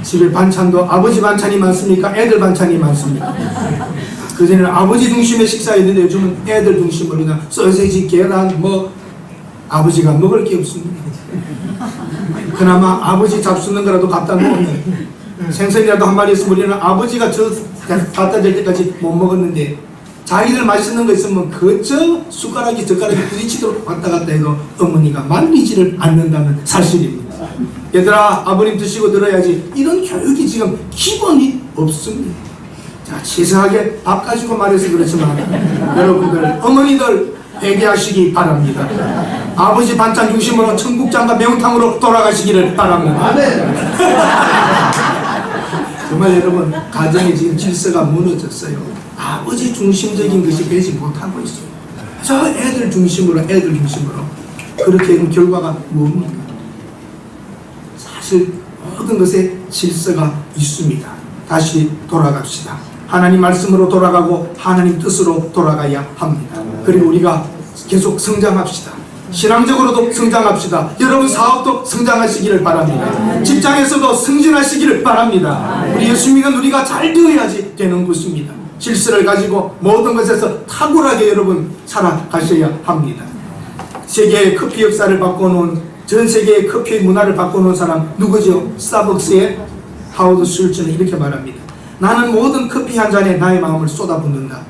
집에 반찬도 아버지 반찬이 많습니까? 애들 반찬이 많습니까? 그전에는 아버지 중심의 식사였는데 요즘은 애들 중심으로 그냥 소세지, 계란, 아버지가 먹을 게 없습니다. 그나마 아버지 잡수는 거라도 갖다 놓으면 생선이라도 한 마리 있으면 우리는 아버지가 저 갖다 댈 때까지 못 먹었는데, 자기들 맛있는 거 있으면 그저 숟가락이 젓가락이 부딪히도록 왔다 갔다 해도 어머니가 말리지를 않는다는 사실입니다. 얘들아, 아버님 드시고 들어야지. 이런 교육이 지금 기본이 없습니다. 자, 치사하게 밥 가지고 말해서 그렇지만 여러분들, 어머니들 회개하시기 바랍니다. 아버지 반찬 중심으로 청국장과 매운탕으로 돌아가시기를 바랍니다. 정말 여러분, 가정에 지금 질서가 무너졌어요. 아버지 중심적인 것이 되지 못하고 있어요. 저 애들 중심으로 그렇게 하면 결과가 뭡니까? 사실 모든 것에 질서가 있습니다. 다시 돌아갑시다. 하나님 말씀으로 돌아가고 하나님 뜻으로 돌아가야 합니다. 그리고 우리가 계속 성장합시다. 신앙적으로도 성장합시다. 여러분 사업도 성장하시기를 바랍니다. 직장에서도 승진하시기를 바랍니다. 우리 예수 믿는 우리가 잘 되어야지 되는 것입니다. 질서를 가지고 모든 것에서 탁월하게 여러분 살아가셔야 합니다. 세계의 커피 역사를 바꿔놓은, 전 세계의 커피 문화를 바꿔놓은 사람 누구죠? 스타벅스의 하워드 슐츠는 이렇게 말합니다. 나는 모든 커피 한 잔에 나의 마음을 쏟아붓는다.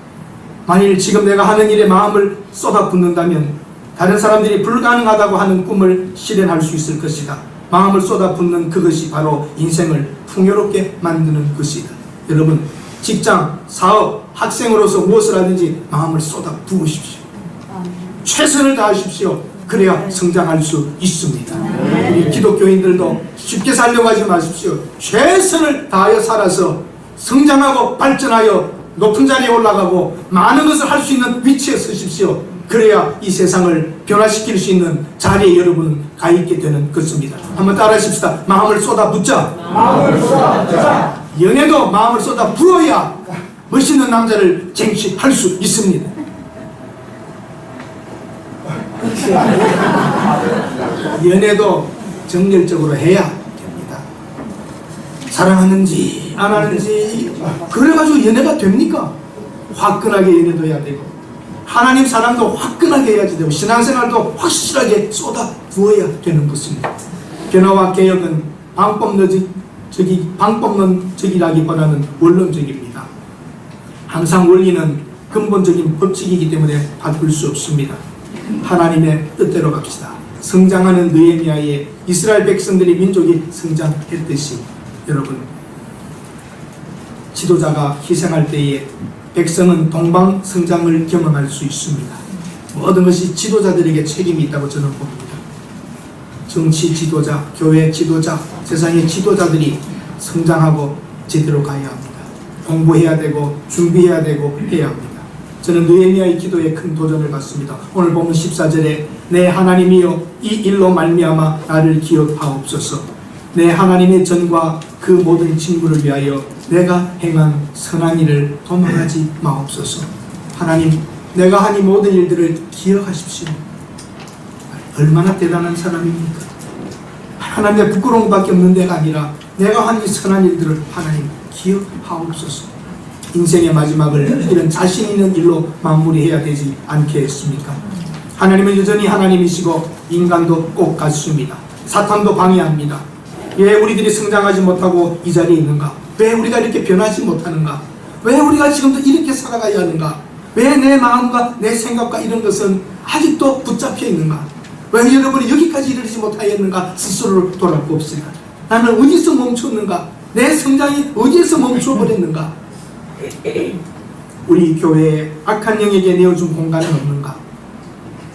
만일 지금 내가 하는 일에 마음을 쏟아붓는다면 다른 사람들이 불가능하다고 하는 꿈을 실현할 수 있을 것이다. 마음을 쏟아붓는 그것이 바로 인생을 풍요롭게 만드는 것이다. 여러분, 직장, 사업, 학생으로서 무엇을 하든지 마음을 쏟아부으십시오. 최선을 다하십시오. 그래야 성장할 수 있습니다. 우리 기독교인들도 쉽게 살려고 하지 마십시오. 최선을 다하여 살아서 성장하고 발전하여 높은 자리에 올라가고 많은 것을 할 수 있는 위치에 서십시오. 그래야 이 세상을 변화시킬 수 있는 자리에 여러분은 가 있게 되는 것입니다. 한번 따라 하십시다. 마음을 쏟아붓자. 연애도 마음을 쏟아부어야 멋있는 남자를 쟁취할 수 있습니다. 연애도 정열적으로 해야 됩니다. 사랑하는지 안 하는지 그래가지고 연애가 됩니까? 화끈하게 연애도 해야 되고 하나님 사랑도 화끈하게 해야지 되고 신앙생활도 확실하게 쏟아 부어야 되는 것입니다. 변화와 개혁은 방법론적이라기보다는 원론적입니다. 항상 원리는 근본적인 법칙이기 때문에 바꿀 수 없습니다. 하나님의 뜻대로 갑시다. 성장하는 느헤미야의 이스라엘 백성들이 민족이 성장했듯이 여러분 지도자가 희생할 때에 백성은 동방 성장을 경험할 수 있습니다. 모든 것이 지도자들에게 책임이 있다고 저는 봅니다. 정치 지도자, 교회 지도자, 세상의 지도자들이 성장하고 제대로 가야 합니다. 공부해야 되고 준비해야 되고 해야 합니다. 저는 느헤미야의 기도에 큰 도전을 받습니다. 오늘 보면 14절에 내 하나님이여 이 일로 말미암아 나를 기억하옵소서. 내 하나님의 전과 그 모든 친구를 위하여 내가 행한 선한 일을 도망하지 마옵소서. 하나님, 내가 한 이 모든 일들을 기억하십시오. 얼마나 대단한 사람입니까? 하나님의 부끄러운 것밖에 없는 데가 아니라 내가 한 이 선한 일들을 하나님 기억하옵소서. 인생의 마지막을 이런 자신 있는 일로 마무리해야 되지 않겠습니까? 하나님은 여전히 하나님이시고 인간도 꼭 같습니다. 사탄도 방해합니다. 왜 우리들이 성장하지 못하고 이 자리에 있는가? 왜 우리가 이렇게 변하지 못하는가? 왜 우리가 지금도 이렇게 살아가야 하는가? 왜 내 마음과 내 생각과 이런 것은 아직도 붙잡혀 있는가? 왜 여러분이 여기까지 이르지 못하였는가? 스스로를 돌아봅시다. 나는 어디서 멈췄는가? 내 성장이 어디에서 멈춰버렸는가? 우리 교회에 악한 영에게 내어준 공간은 없는가?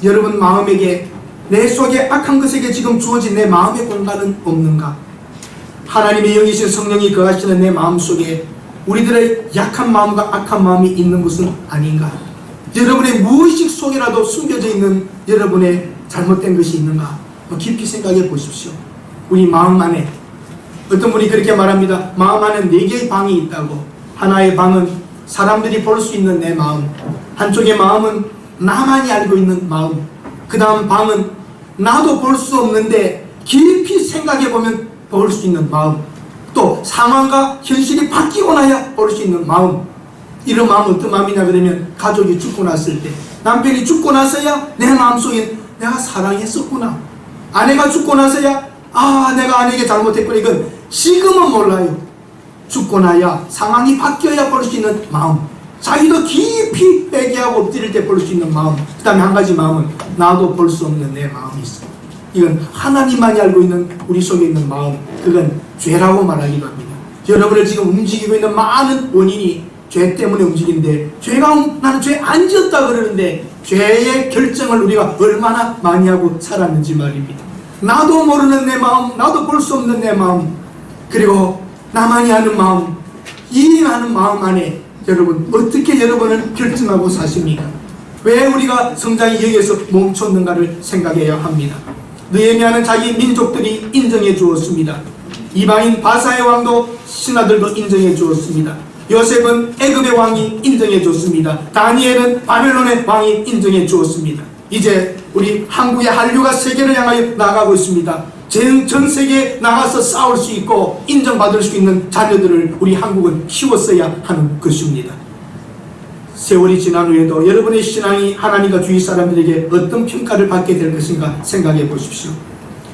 여러분 마음에게 내 속에 악한 것에게 지금 주어진 내 마음의 공간은 없는가? 하나님의 영이신 성령이 거하시는 내 마음속에 우리들의 약한 마음과 악한 마음이 있는 것은 아닌가? 여러분의 무의식 속에라도 숨겨져 있는 여러분의 잘못된 것이 있는가? 깊이 생각해 보십시오. 우리 마음 안에 어떤 분이 그렇게 말합니다. 마음 안에 4개의 방이 있다고. 하나의 방은 사람들이 볼 수 있는 내 마음, 한쪽의 마음은 나만이 알고 있는 마음, 그 다음 방은 나도 볼 수 없는데 깊이 생각해 보면 볼 수 있는 마음, 또 상황과 현실이 바뀌고 나야 볼 수 있는 마음. 이런 마음은 어떤 마음이냐 그러면 가족이 죽고 났을 때, 남편이 죽고 나서야 내 마음속에 내가 사랑했었구나, 아내가 죽고 나서야 내가 아내에게 잘못했구나. 이건 지금은 몰라요. 죽고 나야 상황이 바뀌어야 볼 수 있는 마음, 자기도 깊이 회개하고 엎드릴 때 볼 수 있는 마음, 그 다음에 한 가지 마음은 나도 볼 수 없는 내 마음이 있어. 이건 하나님만이 알고 있는 우리 속에 있는 마음, 그건 죄라고 말하기도 합니다. 여러분을 지금 움직이고 있는 많은 원인이 죄 때문에 움직이는데, 나는 죄 안 지었다 그러는데 죄의 결정을 우리가 얼마나 많이 하고 살았는지 말입니다. 나도 모르는 내 마음, 나도 볼 수 없는 내 마음, 그리고 나만이 아는 마음, 이 많은 마음 안에 여러분 어떻게 여러분은 결정하고 사십니까? 왜 우리가 성장이 여기에서 멈췄는가를 생각해야 합니다. 느헤미야는 자기 민족들이 인정해 주었습니다. 이방인 바사의 왕도 신하들도 인정해 주었습니다. 요셉은 애굽의 왕이 인정해 줬습니다. 다니엘은 바벨론의 왕이 인정해 주었습니다. 이제 우리 한국의 한류가 세계를 향하여 나가고 있습니다. 전 세계에 나가서 싸울 수 있고 인정받을 수 있는 자녀들을 우리 한국은 키웠어야 하는 것입니다. 세월이 지난 후에도 여러분의 신앙이 하나님과 주위 사람들에게 어떤 평가를 받게 될 것인가 생각해 보십시오.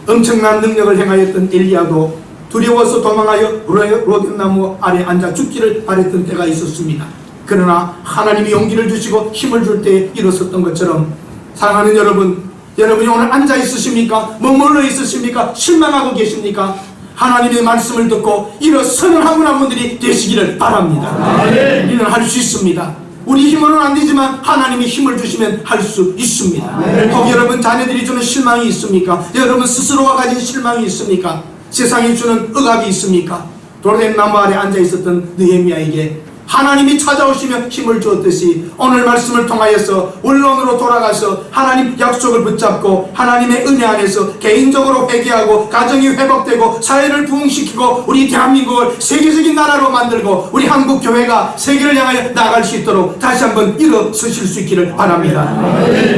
엄청난 능력을 행하였던 엘리야도 두려워서 도망하여 로뎀나무 아래 앉아 죽기를 바랬던 때가 있었습니다. 그러나 하나님이 용기를 주시고 힘을 줄 때 일어섰던 것처럼, 사랑하는 여러분이 오늘 앉아 있으십니까? 머물러 있으십니까? 실망하고 계십니까? 하나님의 말씀을 듣고 일어서는 한 분 한 분들이 되시기를 바랍니다. 우리는 할 수 있습니다. 우리 힘으로는 안 되지만 하나님이 힘을 주시면 할 수 있습니다. 혹 여러분 자녀들이 주는 실망이 있습니까? 여러분 스스로가 가진 실망이 있습니까? 세상이 주는 억압이 있습니까? 로뎀나무 아래 앉아 있었던 느헤미야에게 하나님이 찾아오시며 힘을 주었듯이 오늘 말씀을 통하여서 원론으로 돌아가서 하나님 약속을 붙잡고 하나님의 은혜 안에서 개인적으로 회개하고 가정이 회복되고 사회를 부흥시키고 우리 대한민국을 세계적인 나라로 만들고 우리 한국 교회가 세계를 향하여 나아갈 수 있도록 다시 한번 일어서실 수 있기를 바랍니다.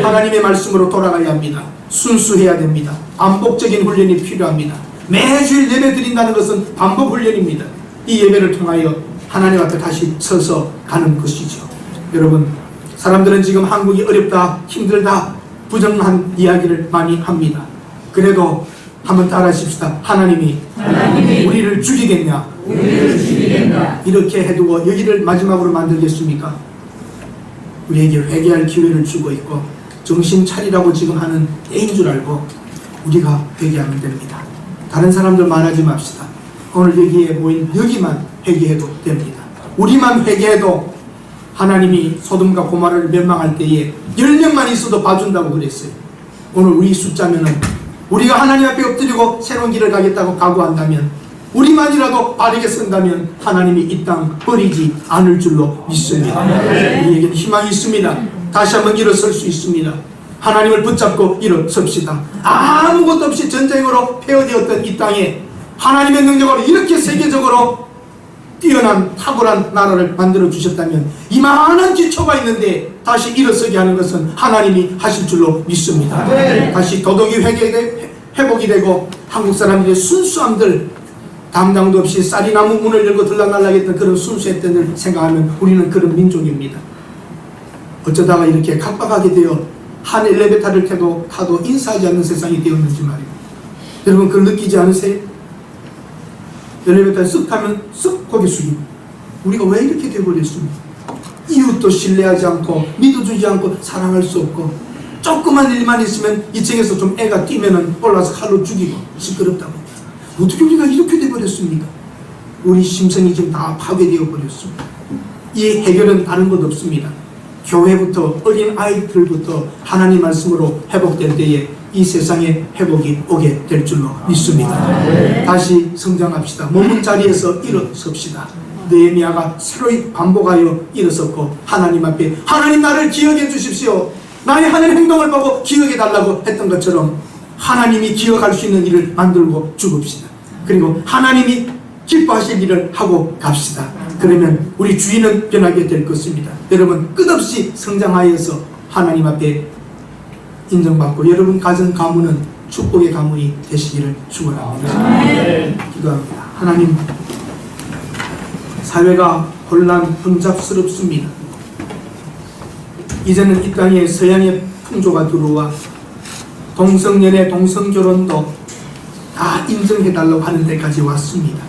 하나님의 말씀으로 돌아가야 합니다. 순수해야 됩니다. 반복적인 훈련이 필요합니다. 매주일 예배 드린다는 것은 반복 훈련입니다. 이 예배를 통하여 하나님 앞에 다시 서서 가는 것이죠. 여러분, 사람들은 지금 한국이 어렵다, 힘들다, 부정한 이야기를 많이 합니다. 그래도 한번 따라하십시다. 하나님이 우리를 죽이겠냐? 이렇게 해두고 여기를 마지막으로 만들겠습니까? 우리에게 회개할 기회를 주고 있고 정신 차리라고 지금 하는 때인 줄 알고 우리가 회개하면 됩니다. 다른 사람들 말하지 맙시다. 오늘 여기에 모인 여기만 회개해도 됩니다. 우리만 회개해도 하나님이 소돔과 고모라를 멸망할 때에 10명만 있어도 봐준다고 그랬어요. 오늘 우리 숫자면은 우리가 하나님 앞에 엎드리고 새로운 길을 가겠다고 각오한다면 우리만이라도 바르게 선다면 하나님이 이 땅 버리지 않을 줄로 믿습니다. 우리에게는 희망이 있습니다. 다시 한번 일어설 수 있습니다. 하나님을 붙잡고 일어섭시다. 아무것도 없이 전쟁으로 폐허되었던 이 땅에 하나님의 능력으로 이렇게 세계적으로 뛰어난 탁월한 나라를 만들어 주셨다면 이만한 기초가 있는데 다시 일어서게 하는 것은 하나님이 하실 줄로 믿습니다. 다시 도덕이 회복이 되고 한국 사람들의 순수함들, 담당도 없이 쌀이나무 문을 열고 들락날락했던 그런 순수했던 걸 생각하면 우리는 그런 민족입니다. 어쩌다가 이렇게 각박하게 되어 한 엘리베이터를 타도 인사하지 않는 세상이 되었는지 말이에요. 여러분 그걸 느끼지 않으세요? 엘리베이터에 쓱 타면 쓱 고개 숙이고 우리가 왜 이렇게 되어버렸습니까? 이웃도 신뢰하지 않고 믿어주지 않고 사랑할 수 없고 조그만 일만 있으면 2층에서 좀 애가 뛰면은 올라서 칼로 죽이고 시끄럽다고. 어떻게 우리가 이렇게 되어버렸습니까? 우리 심성이 지금 다 파괴되어 버렸습니다. 이 해결은 다른 것 없습니다. 교회부터 어린 아이들부터 하나님 말씀으로 회복될 때에 이 세상에 회복이 오게 될 줄로 믿습니다. 다시 성장합시다. 머문 자리에서 일어섭시다. 느헤미야가 새로이 반복하여 일어섰고 하나님 앞에 하나님 나를 기억해 주십시오. 나의 하는 행동을 보고 기억해 달라고 했던 것처럼 하나님이 기억할 수 있는 일을 만들고 죽읍시다. 그리고 하나님이 기뻐하실 일을 하고 갑시다. 그러면 우리 주인은 변하게 될 것입니다. 여러분 끝없이 성장하여서 하나님 앞에 인정받고 여러분 가정 가문은 축복의 가문이 되시기를 축원합니다. 기도합니다. 하나님, 사회가 혼란 혼잡스럽습니다. 이제는 이 땅에 서양의 풍조가 들어와 동성연애 동성결혼도 다 인정해달라고 하는 데까지 왔습니다.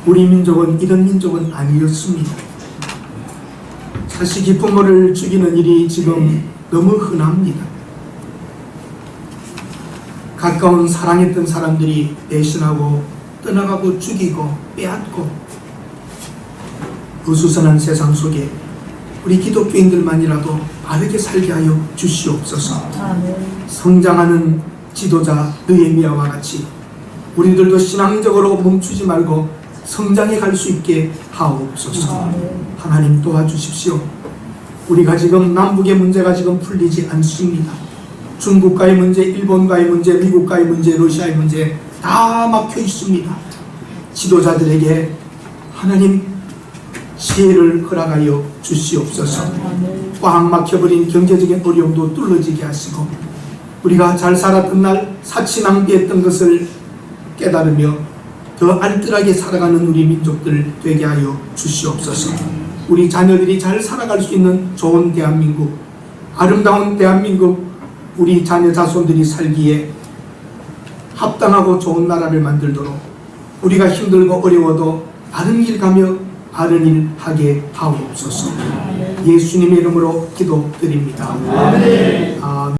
우리 민족은 이런 민족은 아니었습니다. 사실 부모를 죽이는 일이 지금 너무 흔합니다. 가까운 사랑했던 사람들이 배신하고 떠나가고 죽이고 빼앗고 어수선한 세상 속에 우리 기독교인들만이라도 바르게 살게 하여 주시옵소서. 성장하는 지도자 느헤미야와 같이 우리들도 신앙적으로 멈추지 말고 성장해 갈 수 있게 하옵소서. 하나님 도와주십시오. 우리가 지금 남북의 문제가 지금 풀리지 않습니다. 중국과의 문제, 일본과의 문제, 미국과의 문제, 러시아의 문제 다 막혀 있습니다. 지도자들에게 하나님 지혜를 허락하여 주시옵소서. 꽉 막혀버린 경제적인 어려움도 뚫어지게 하시고 우리가 잘 살았던 날 사치 낭비했던 것을 깨달으며 더 알뜰하게 살아가는 우리 민족들 되게 하여 주시옵소서. 우리 자녀들이 잘 살아갈 수 있는 좋은 대한민국, 아름다운 대한민국, 우리 자녀 자손들이 살기에 합당하고 좋은 나라를 만들도록 우리가 힘들고 어려워도 바른 길 가며 바른 일 하게 하옵소서. 예수님의 이름으로 기도드립니다. 아멘.